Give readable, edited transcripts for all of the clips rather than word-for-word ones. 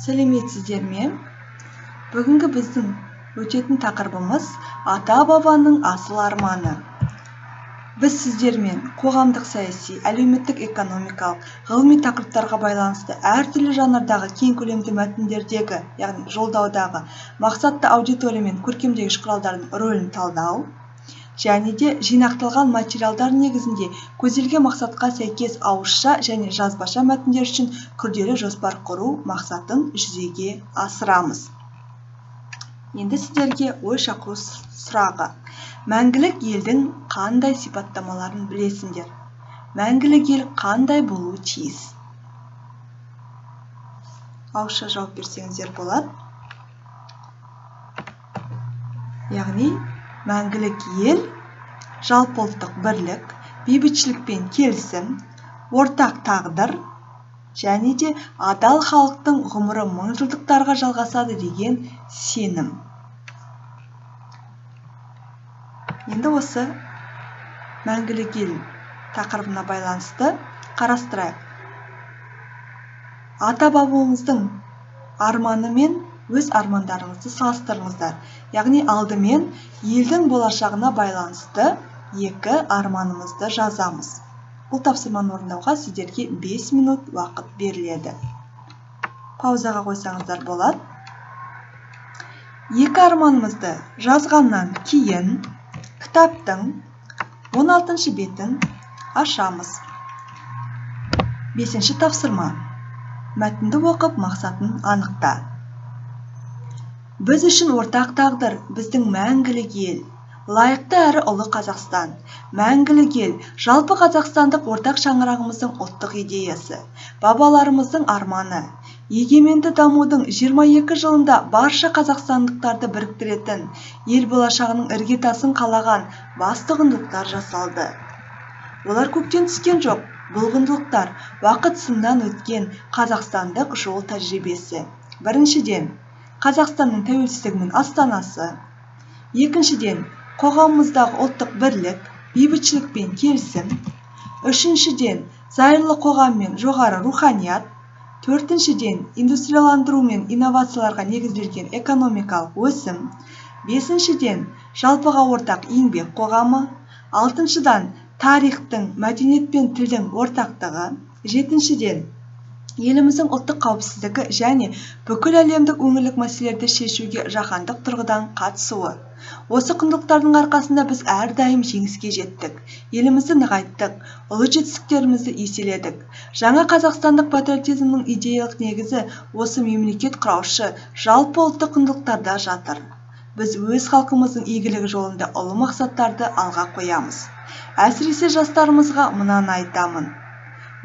Сәлеметсіздер ме? Бүгінгі біздің өтетін тақырыбымыз ата-бабаның асыл арманы. Біз сіздермен қоғамдық саяси, әлеуметтік экономикалық, ғылыми тақырыптарға байланысты әртүрлі жанрдағы кең көлемді мәтіндердегі, яғни жолдаудағы мақсатты аудитория мен көркемдегіш құралдардың рөлін талдау, және де жинақталған материалдар негізінде көзделген мақсатқа сәйкес ауызша және жазбаша мәтіндер үшін күрделі жоспар құру мақсатын жүзеге асырамыз. Енді сіздерге ой шақыру сұрағы. Мәңгілік елдің қандай сипаттамаларын білесіңдер? Мәңгілік ел қандай болуы тиіс? Ауызша жауап берсеңіздер болады. Яғни мәңгілік ел жалпыұлттық бірлік, бейбітшілік пен келісім, ортақ тағдыр және де адал халықтың ғұмыры мыңжылдықтарға жалғасады деген сенім. Енді осы мәңгілік ел тақырыбына байланысты қарастырайық. Ата-бабамыздың арманы мен өз армандарыңызды салыстырыңыздар. Яғни алдымен елдің болашағына байланысты екі арманымызды жазамыз. Бұл тапсырманы орындауға сіздерге 5 минут уақыт беріледі. Паузаға қойсаңыздар болады. Екі арманымызды жазғаннан кейін кітаптың 16 бетін ашамыз. 5-ші тапсырма. Мәтінді оқып мақсатын анықта. Біз үшін ортақ тағдыр біздің мәңгілік ел. Лайықты әрі ұлы Қазақстан. Мәңгілік ел жалпы қазақстандық ортақ шаңырағымыздың ұлттық идеясы. Бабаларымыздың арманы. Егеменді дамудың 22 жылында барша қазақстандықтарды біріктіретін, ел болашағының іргетасын қалаған басты құндылықтар жасалды. Олар көктен түскен жоқ. Бұл құндылықтар уақыт сыннан өткен қазақстандық жол тәжірибесі. Біріншіден, Қазақстанның тәуелсіздігінің астанасы. Екіншіден, қоғамымыздағы ұлттық бірлік, бейбітшілік пен келісім. Үшіншіден, зайырлы қоғам мен жоғары руханият. Төртіншіден, индустрияландыру мен инновацияларға негізделген экономикалық өсім. Бесіншіден, жалпыға ортақ еңбек қоғамы. Алтыншыдан, тарихтың, мәдениет пен тілдің ортақтығы. Жетіншіден, еліміздің ұлттық қауіпсіздігі және бүкіл әлемдік өңірлік мәселелерді шешуге жаһандық тұрғыдан қатысуы. Осы құндылықтардың арқасында біз әрдайым жеңіске жеттік. Елімізді нығайттық, ұлы жетістіктерімізді еселедік. Жаңа қазақстандық патриотизмнің идеялық негізі осы мемлекет құраушы жалпы ұлттық құндылықтарда жатыр. Біз өз халқымыздың игілігі жолында ұлы мақсаттарды алға қоямыз. Әсіресе жастарымызға мынаны айтамын.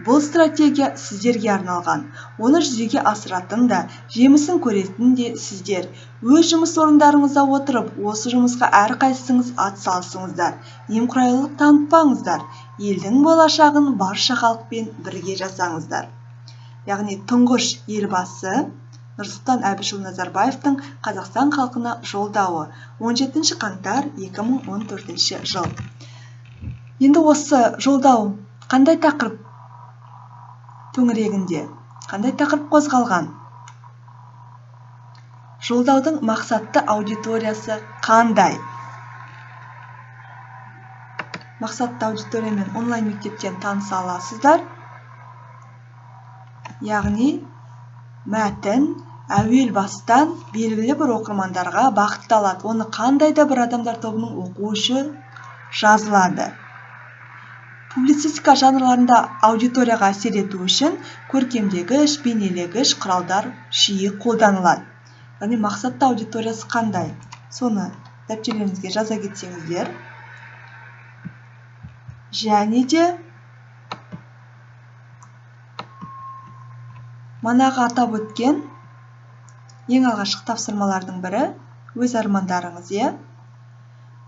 Бұл стратегия сіздерге арналған. Оны жүзеге асыратын да, жемісін көретін де сіздер. Өз жұмыс орындарыңызда отырып, осы жұмысқа әрқайсыңыз атсалысыңыздар. Немқұрайлылық танытпаңыздар. Елдің болашағын барша халықпен бірге жасаңыздар. Яғни тұңғыш елбасы Нұрсұлтан Әбішұлы Назарбаевтың Қазақстан халқына жолдауы 17 қаңтар 2014 жыл. Енді осы жолдау қандай тақырып төңірегінде, қандай тақырып қозғалған? Жолдаудың мақсатты аудиториясы қандай? Мақсатты аудиториямен онлайн мектептен таныса аласыздар. Яғни мәтін әуел бастан белгілі бір оқырмандарға бағытталады. Оны қандай да бір адамдар тобының оқушы жазылады. Публицистика жанрларында аудиторияға әсер ету үшін көркемдегіш, бейнелегіш құралдар жиі қолданылады. Яғни мақсатты аудиториясы қандай? Соны дәптерлеріңізге жаза кетсеңіздер. Және де манағы атап өткен ең алғашқы тапсырмалардың бірі өз армандарыңыз, иә?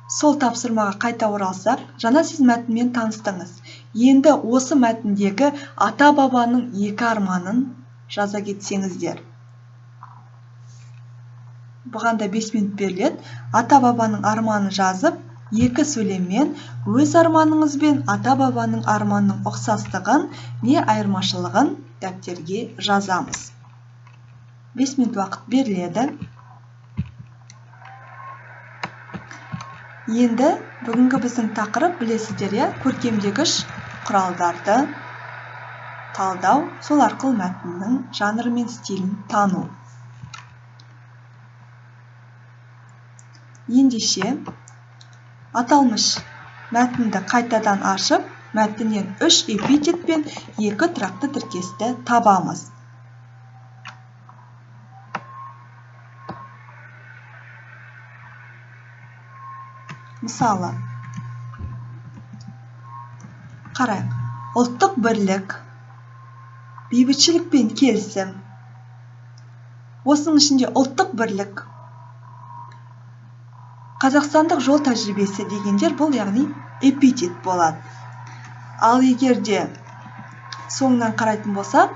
Сол тапсырмаға қайта оралсақ, жаңа сіз мәтінмен таныстыңыз. Енді осы мәтіндегі ата-бабаның екі арманын жаза кетсеңіздер. Бұған да 5 минут беріледі. Ата-бабаның арманын жазып, екі сөйлеммен өз арманыңыз бен ата-бабаның арманының ұқсастығын не айырмашылығын дәптерге жазамыз. 5 минут уақыт беріледі. Енді бүгінгі біздің тақырып, білесіздер, көркемдегіш құралдарды талдау, сол арқылы мәтіннің жанры мен стилін тану. Ендеше аталмыш мәтінді қайтадан ашып, мәтіннен 3 эпитет пен 2 тұрақты тіркесті табамыз. Мысалы, қарайық. Ұлттық бірлік, бейбітшілік пен келісім. Осының ішінде ұлттық бірлік, қазақстандық жол тәжірибесі дегендер бұл яғни эпитет болады. Ал егерде соңынан қарайтын болсақ,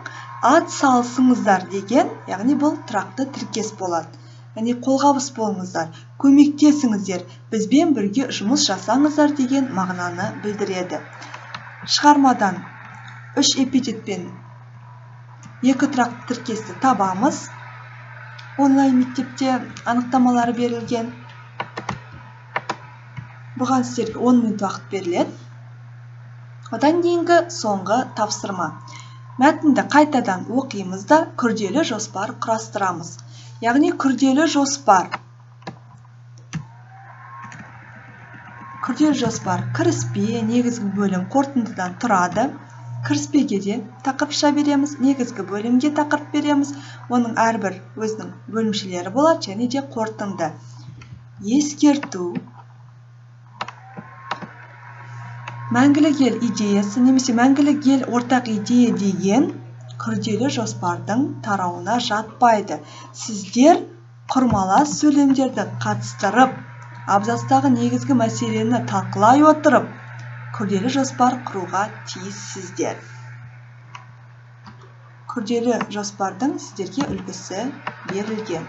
ат салысыңыздар деген, яғни бұл тұрақты тіркес болады. Яғни қолғабыс болыңыздар, көмектесіңіздер, бізбен бірге жұмыс жасаңыздар деген мағынаны білдіреді. Шығармадан 3 эпитет пен 2 тұрақты тіркесті табамыз. Онлайн мектепте анықтамалары берілген. Бұған сіздерге 10 минут уақыт беріледі. Одан кейінгі соңғы тапсырма. Мәтінді қайтадан оқимыз да күрделі жоспар құрастырамыз. Яғни күрделі жоспар. Күрделі жоспар кіріспе, негізгі бөлім, қорытындыдан тұрады. Кіріспеге де тақырыпша береміз, негізгі бөлімге тақырып береміз. Оның әрбір өзінің бөлімшелері болады, және де қорытынды. Ескерту, мәңгілік ел идеясы, немесе мәңгілік ел ортақ идея деген күрделі жоспардың тарауына жатпайды. Сіздер құрмалас сөйлемдерді қатыстырып, абзацтағы негізгі мәселені талқылай отырып, күрделі жоспар құруға тиіссіздер. Күрделі жоспардың сіздерге үлгісі берілген.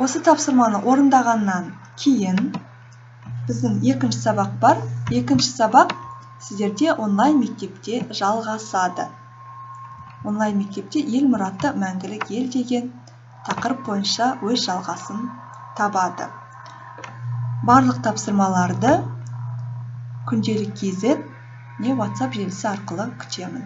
Осы тапсырманы орындағаннан кейін біздің екінші сабақ бар. Екінші сабақ сіздерде онлайн мектепте жалғасады. Онлайн мектепте ел мұраты мәңгілік ел деген тақырып бойынша өз жалғасын табады. Барлық тапсырмаларды күнделік KZ не WhatsApp желісі арқылы күтемін.